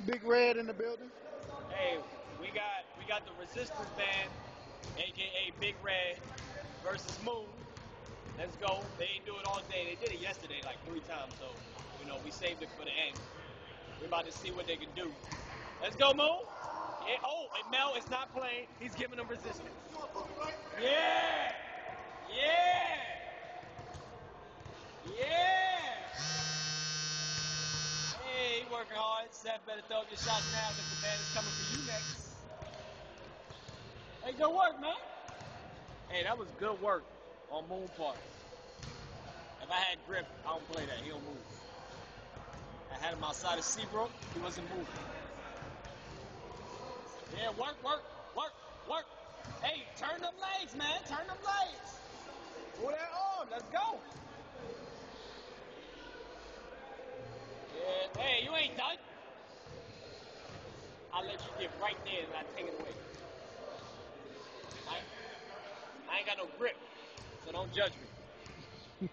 Big Red in the building. Hey, we got the Resistance Band, aka Big Red, versus Moon. Let's go. They ain't do it all day. They did it yesterday like 3 times, so we saved it for the end. We're about to see what they can do. Let's go, Moon. Yeah. Oh, and Mel is not playing. He's giving them resistance. Yeah. Yeah. Yeah. Hey, working hard. Seth better throw up your shots now because the band is coming for you next. Hey, good work, man. Hey, that was good work on Moon part. If I had grip, I don't play that. He don't move. I had him outside of Seabrook. He wasn't moving. Yeah, work. Hey, turn them legs, man. Turn them legs. Move that arm. Let's go. Yeah. Hey, you ain't done. I'll let you get right there and I take it away. I ain't got no grip, so don't judge me.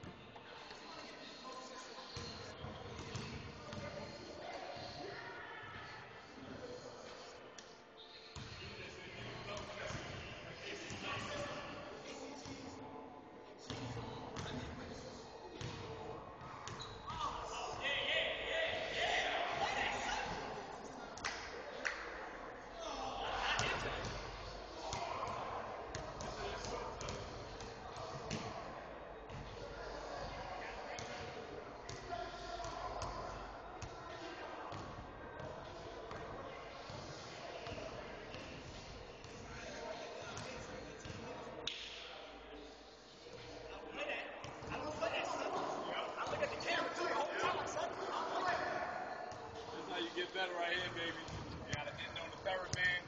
That's how you get better right here, baby. You gotta end on the third man,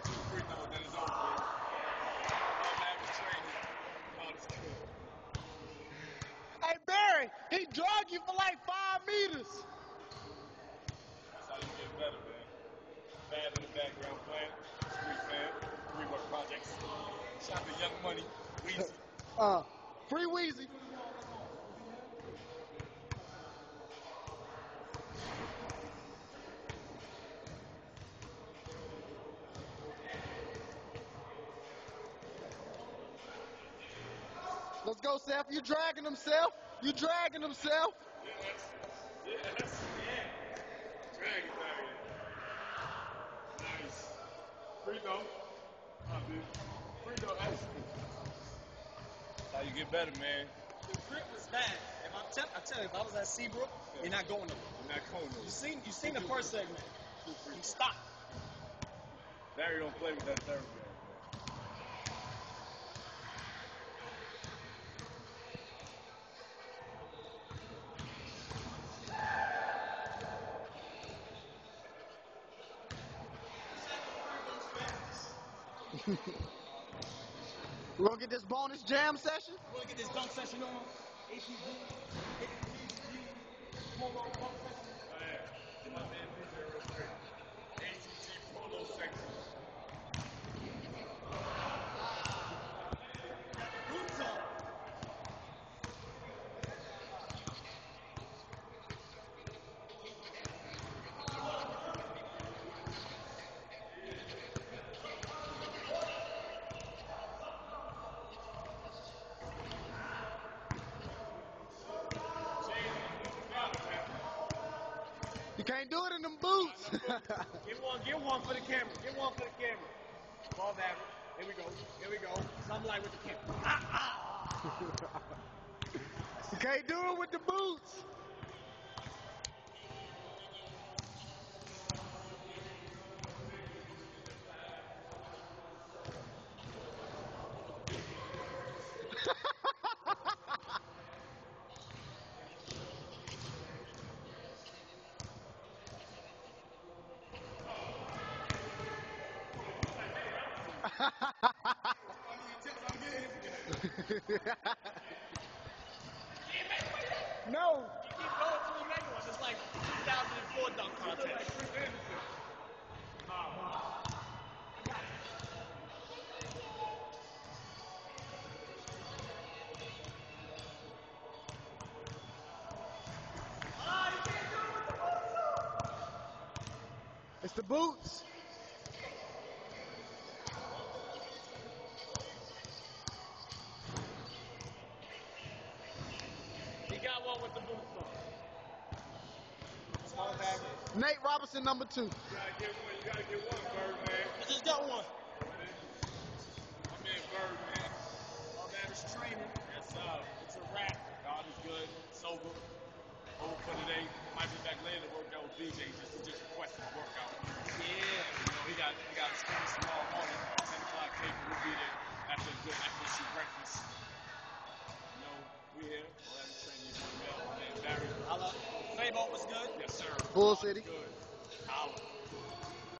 2 free throws, then it's over, baby. Average training, hardest skill. Hey Barry, he drugged you for like 5 meters. That's how you get better, man. Bad in the background playing, street fan, rework projects. Shout out to Young Money, Weezy. Free Weezy. Let's go, Seth. You dragging himself. You dragging himself. Yes. Drag it down here. Nice. Free throw. Dude. Free throw, that's how you get better, man. The grip was bad. I tell you, if I was at Seabrook, you're not going nowhere. You're not going nowhere. You seen the first segment. He stopped. Barry don't play with that third man, man. We're gonna get this bonus jam session. We're gonna get this dunk session on. ATG, Polo dunk session. Oh, yeah. Get my man DJ real quick. ACG Polo section. Boots on. You can't do it in them boots. Get one for the camera. Get one for the camera. Above average. Here we go. Something like with the camera. You can't do it with the boots. No. You keep going till you make one. It's like 2004 dunk contest. It's the boots. He got one with the boots on. Small bag. Nate Robinson, number 2. You gotta get one, Birdman. I just got one. I'm in Birdman. All that is training. Yes, sir. It's a wrap. God is good, sober. Over for today. Might be back later to work out with BJ. Just requested a workout. Yeah. You know, he got a screen tomorrow morning. 10 o'clock paper. We'll be there after some breakfast. You know, we here. All that training. My man Barry. Fabo was good. Yes, sir. Bull City. Good.